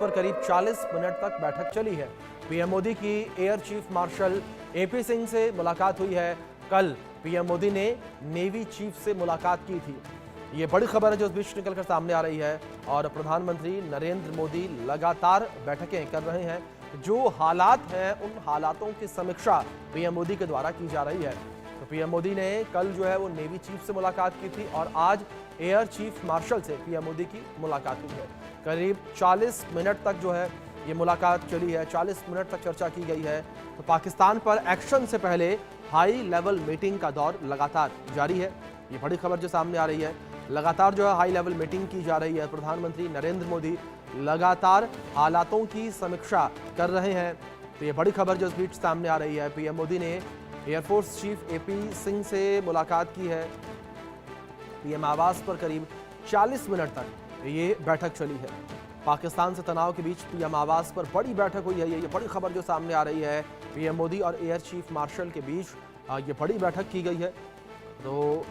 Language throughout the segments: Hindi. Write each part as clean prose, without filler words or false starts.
पर करीब 40 मिनट तक बैठक चली है। पीएम मोदी की air chief marshal AP Singh से मुलाकात हुई है। कल पीएम मोदी ने नेवी चीफ से मुलाकात की थी। ये बड़ी खबर है जो इस बीच निकलकर सामने आ रही है और प्रधानमंत्री नरेंद्र मोदी लगातार बैठकें कर रहे हैं। जो हालात हैं उन हालातों की समीक्षा पीएम मोदी के द्वारा की जा रही है। तो पीएम मोदी ने कल जो है वो नेवी चीफ से मुलाकात की थी और आज एयर चीफ मार्शल से पीएम मोदी की मुलाकात हुई है। करीब 40 मिनट तक जो है ये मुलाकात चली है, 40 मिनट तक चर्चा की गई है। तो पाकिस्तान पर एक्शन से पहले हाई लेवल मीटिंग का दौर लगातार जारी है। ये बड़ी खबर जो सामने आ रही है, लगातार जो है हाई लेवल मीटिंग की जा रही है। प्रधानमंत्री नरेंद्र मोदी लगातार हालातों की समीक्षा कर रहे हैं। तो ये बड़ी खबर जो इस बीच सामने आ रही है, पीएम मोदी ने एयरफोर्स चीफ एपी सिंह से मुलाकात की है। पीएम आवास पर करीब 40 मिनट तक ये बैठक चली है। पाकिस्तान से तनाव के बीच पीएम आवास पर बड़ी बैठक हुई है। ये बड़ी खबर जो सामने आ रही है, पीएम मोदी और एयर चीफ मार्शल के बीच ये बड़ी बैठक की गई है। तो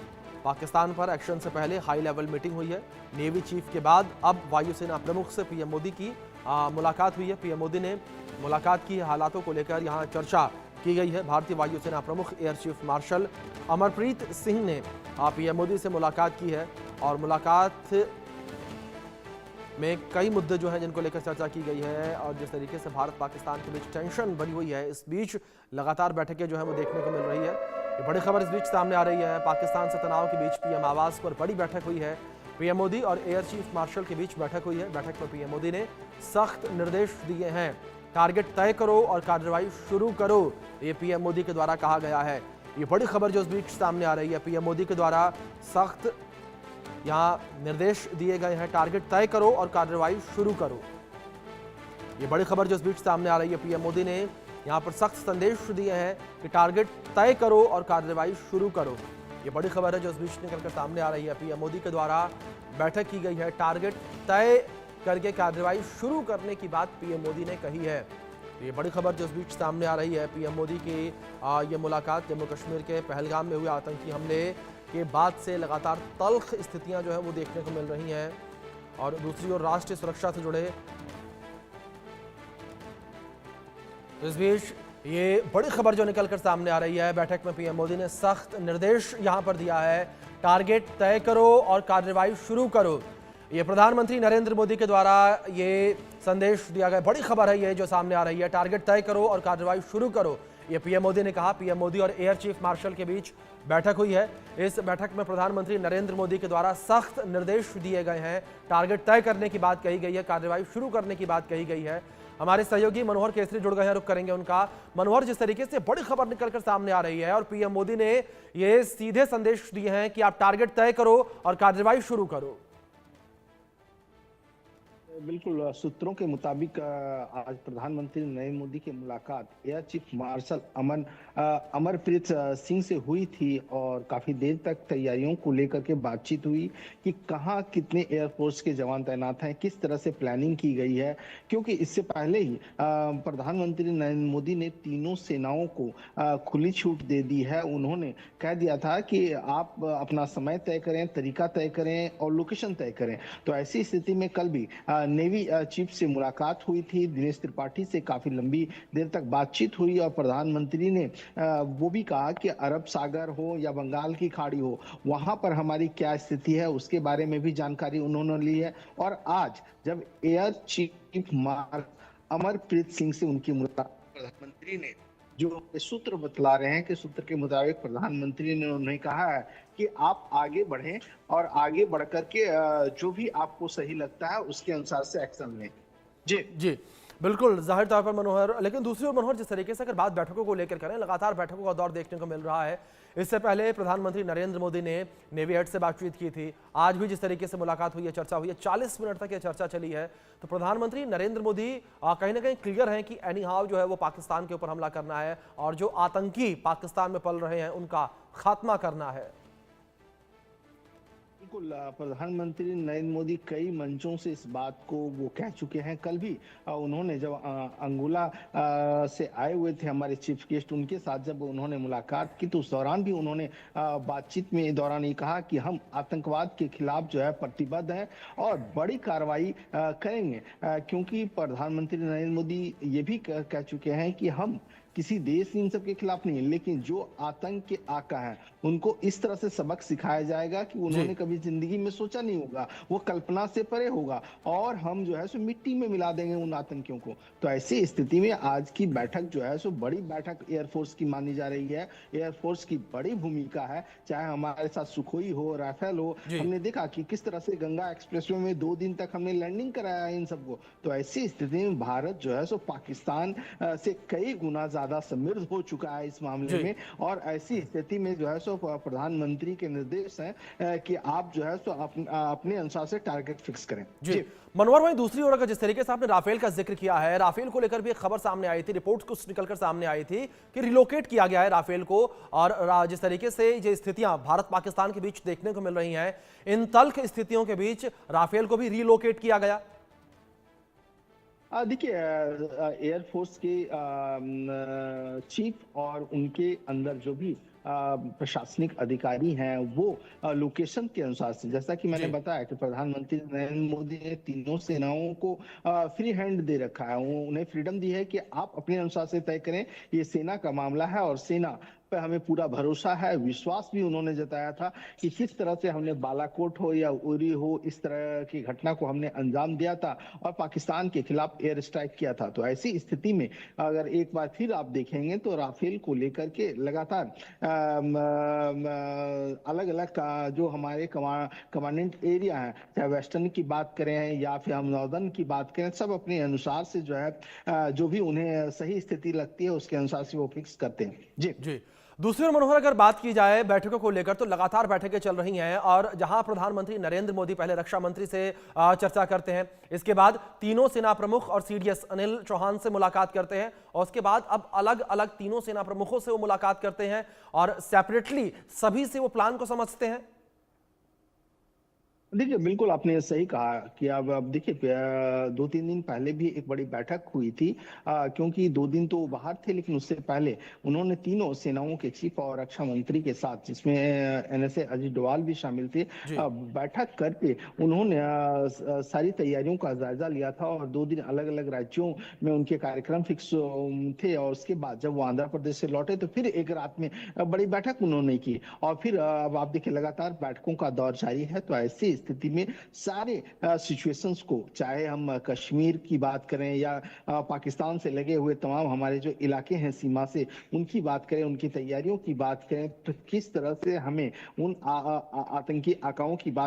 पाकिस्तान पर एक्शन से पहले हाई लेवल मीटिंग हुई है। नेवी चीफ के बाद अब वायुसेना प्रमुख से पीएम मोदी की मुलाकात हुई है। पीएम मोदी ने मुलाकात की, हालातों को लेकर यहाँ चर्चा की गई है। भारतीय वायुसेना प्रमुख air chief marshal Amarpreet Singh ने पीएम मोदी से मुलाकात की है और मुलाकात में कई मुद्दे जो हैं जिनको लेकर चर्चा की गई है। और जिस तरीके से भारत पाकिस्तान के बीच टेंशन बनी हुई है, इस बीच लगातार बैठकें जो है वो देखने को मिल रही है। ये बड़ी खबर इस बीच सामने आ रही है। पाकिस्तान से तनाव के बीच पीएम आवास पर बड़ी बैठक हुई है। पीएम मोदी और एयर चीफ मार्शल के बीच बैठक हुई है। बैठक में पीएम मोदी ने सख्त निर्देश दिए हैं। टारगेट तय करो और कार्रवाई शुरू करो, ये पीएम मोदी के द्वारा कहा गया है। ये बड़ी खबर जो इस बीच सामने आ रही है, पीएम मोदी के द्वारा सख्त यहाँ निर्देश दिए गए हैं। टारगेट तय करो और कार्रवाई शुरू करो, ये बड़ी खबर जो इस बीच सामने आ रही है। पीएम मोदी ने यहाँ पर सख्त संदेश दिए हैं कि टारगेट तय करो और कार्रवाई शुरू करो। ये बड़ी खबर है जो इस बीच निकलकर सामने आ रही है। पीएम मोदी के द्वारा बैठक की गई है। टारगेट तय करके कार्रवाई शुरू करने की बात पीएम मोदी ने कही है। ये बड़ी खबर जो इस बीच सामने आ रही है, पीएम मोदी की ये मुलाकात जम्मू कश्मीर के पहलगाम में हुए आतंकी हमले के बाद से लगातार तल्ख स्थितियां जो है वो देखने को मिल रही हैं। और दूसरी ओर राष्ट्रीय सुरक्षा से जुड़े इस बीच ये बड़ी खबर जो निकलकर सामने आ रही है, बैठक में पीएम मोदी ने सख्त निर्देश यहां पर दिया है। टारगेट तय करो और कार्रवाई शुरू करो, ये प्रधानमंत्री नरेंद्र मोदी के द्वारा ये संदेश दिया गया। बड़ी खबर है ये जो सामने आ रही है, टारगेट तय करो और कार्रवाई शुरू करो, ये पीएम मोदी ने कहा। पीएम मोदी और एयर चीफ मार्शल के बीच बैठक हुई है। इस बैठक में प्रधानमंत्री नरेंद्र मोदी के द्वारा सख्त निर्देश दिए गए हैं। टारगेट तय करने की बात कही गई है, कार्रवाई शुरू करने की बात कही गई है। हमारे सहयोगी मनोहर केसरी जुड़ गए हैं, रुक करेंगे उनका। मनोहर, जिस तरीके से बड़ी खबर निकलकर सामने आ रही है और पीएम मोदी ने ये सीधे संदेश दिए हैं कि आप टारगेट तय करो और कार्रवाई शुरू करो। बिल्कुल, सूत्रों के मुताबिक आज प्रधानमंत्री नरेंद्र मोदी की मुलाकात air chief marshal Amarpreet Singh से हुई थी और काफी देर तक तैयारियों को लेकर के बातचीत हुई कि कहां कितने एयरफोर्स के जवान तैनात हैं, किस तरह से प्लानिंग की गई है। क्योंकि इससे पहले ही प्रधानमंत्री नरेंद्र मोदी ने तीनों सेनाओं को खुली छूट दे दी है। उन्होंने कह दिया था कि आप अपना समय तय करें, तरीका तय करें और लोकेशन तय करें। तो ऐसी स्थिति में कल भी नेवी चीफ से मुलाकात हुई थी। दिनेश त्रिपाठी से काफी लंबी देर तक बातचीत हुई और प्रधानमंत्री ने वो भी कहा कि अरब सागर हो या बंगाल की खाड़ी हो, वहां पर हमारी क्या स्थिति है उसके बारे में भी जानकारी उन्होंने ली है। और आज जब एयर चीफ अमरप्रीत सिंह से उनकी मुलाकात, प्रधानमंत्री ने जो सूत्र बतला रहे हैं कि सूत्र के मुताबिक प्रधानमंत्री ने उन्हें कहा है कि आप आगे बढ़ें और आगे बढ़ करके जो भी आपको सही लगता है उसके अनुसार से एक्शन लें। जी बिल्कुल, जाहिर तौर पर मनोहर। लेकिन दूसरी ओर मनोहर, जिस तरीके से अगर बात बैठकों को लेकर करें, लगातार बैठकों का दौर देखने को मिल रहा है। इससे पहले प्रधानमंत्री नरेंद्र मोदी ने नेवी हेड से बातचीत की थी। आज भी जिस तरीके से मुलाकात हुई है, चर्चा हुई है, 40 मिनट तक ये चर्चा चली है। तो प्रधानमंत्री नरेंद्र मोदी कहीं ना कहीं क्लियर है कि एनी हाउ जो है वो पाकिस्तान के ऊपर हमला करना है और जो आतंकी पाकिस्तान में पल रहे हैं उनका खात्मा करना है। बिल्कुल प्रधानमंत्री नरेंद्र मोदी कई मंचों से इस बात को वो कह चुके हैं। कल भी उन्होंने जब अंगोला से आए हुए थे हमारे चीफ गेस्ट, उनके साथ जब उन्होंने मुलाकात की तो उस दौरान भी उन्होंने बातचीत में दौरान ये कहा कि हम आतंकवाद के खिलाफ जो है प्रतिबद्ध हैं और बड़ी कार्रवाई करेंगे, क्योंकि प्रधानमंत्री नरेंद्र मोदी ये भी कह चुके हैं कि हम किसी देश इन सब के खिलाफ नहीं है, लेकिन जो आतंक के आका हैं उनको इस तरह से सबक सिखाया जाएगा कि उन्होंने कभी जिंदगी में सोचा नहीं होगा, वो कल्पना से परे होगा और हम जो है सो मिट्टी में मिला देंगे उन आतंकियों को। तो ऐसी स्थिति में आज की बैठक जो है सो बड़ी बैठक एयरफोर्स की मानी जा रही है। एयरफोर्स की बड़ी भूमिका है, चाहे हमारे साथ सुखोई हो, राफेल हो। हमने देखा कि किस तरह से गंगा एक्सप्रेसवे में 2 दिन तक हमने लैंडिंग कराया इन सबको। तो ऐसी स्थिति में भारत जो है सो पाकिस्तान से कई गुना ज्यादा समृद्ध हो चुका है इस मामले में, और ऐसी स्थिति में जो है सो प्रधानमंत्री के निर्देश हैं कि आप जो है सो अपने अनुसार से टारगेट फिक्स करें। जी मनोहर भाई, दूसरी ओर अगर जिस तरीके से आपने राफेल का जिक्र किया है, राफेल को लेकर भी एक खबर सामने आई थी, रिपोर्ट कुछ निकलकर सामने आई थी कि रिलोकेट किया गया है राफेल को, और जिस तरीके से ये स्थितियां भारत पाकिस्तान के बीच देखने को मिल रही हैं, इन तल्ख स्थितियों के बीच राफेल को भी रिलोकेट किया गया। देखिए, एयरफोर्स के चीफ और उनके अंदर जो भी प्रशासनिक अधिकारी हैं वो लोकेशन के अनुसार से, जैसा कि मैंने बताया कि प्रधानमंत्री नरेंद्र मोदी ने तीनों सेनाओं को फ्री हैंड दे रखा है, उन्हें फ्रीडम दी है कि आप अपने अनुसार से तय करें। ये सेना का मामला है और सेना पे हमें पूरा भरोसा है। विश्वास भी उन्होंने जताया था कि किस तरह से हमने बालाकोट हो या उरी हो, इस तरह की घटना को हमने अंजाम दिया था और पाकिस्तान के खिलाफ एयर स्ट्राइक किया था। तो ऐसी स्थिति में अगर एक बार फिर आप देखेंगे तो राफेल को लेकर के लगातार अलग अलग जो हमारे कमांडेंट एरिया है, चाहे वेस्टर्न की बात करें या फिर हम नॉर्दर्न की बात करें, सब अपने अनुसार से जो है जो भी उन्हें सही स्थिति लगती है उसके अनुसार से वो फिक्स करते हैं। जी जी दूसरी ओर मनोहर, अगर बात की जाए बैठकों को लेकर तो लगातार बैठकें चल रही हैं, और जहां प्रधानमंत्री नरेंद्र मोदी पहले रक्षा मंत्री से चर्चा करते हैं, इसके बाद तीनों सेना प्रमुख और सीडीएस अनिल चौहान से मुलाकात करते हैं, और उसके बाद अब अलग अलग तीनों सेना प्रमुखों से वो मुलाकात करते हैं और सेपरेटली सभी से वो प्लान को समझते हैं। देखिए, बिल्कुल आपने सही कहा कि अब देखिए 2-3 दिन पहले भी एक बड़ी बैठक हुई थी, क्योंकि 2 दिन तो बाहर थे, लेकिन उससे पहले उन्होंने तीनों सेनाओं के चीफ और रक्षा मंत्री के साथ, जिसमें एनएसए अजीत डोवाल भी शामिल थे, बैठक करके उन्होंने सारी तैयारियों का जायजा लिया था और 2 दिन अलग अलग राज्यों में उनके कार्यक्रम फिक्स थे। और उसके बाद जब वो आंध्र प्रदेश से लौटे तो फिर एक रात में बड़ी बैठक उन्होंने की, और फिर अब आप देखिए लगातार बैठकों का दौर जारी है। तो ऐसी स्थिति में सारे सिचुएशंस को, चाहे हम कश्मीर की बात करें या पाकिस्तान से लगे हुए तमाम हमारे जो इलाके हैं सीमा से, उनकी बात करें, उनकी तैयारियों की बात करें, तो किस तरह से हमें उन आतंकी आकाओं की बात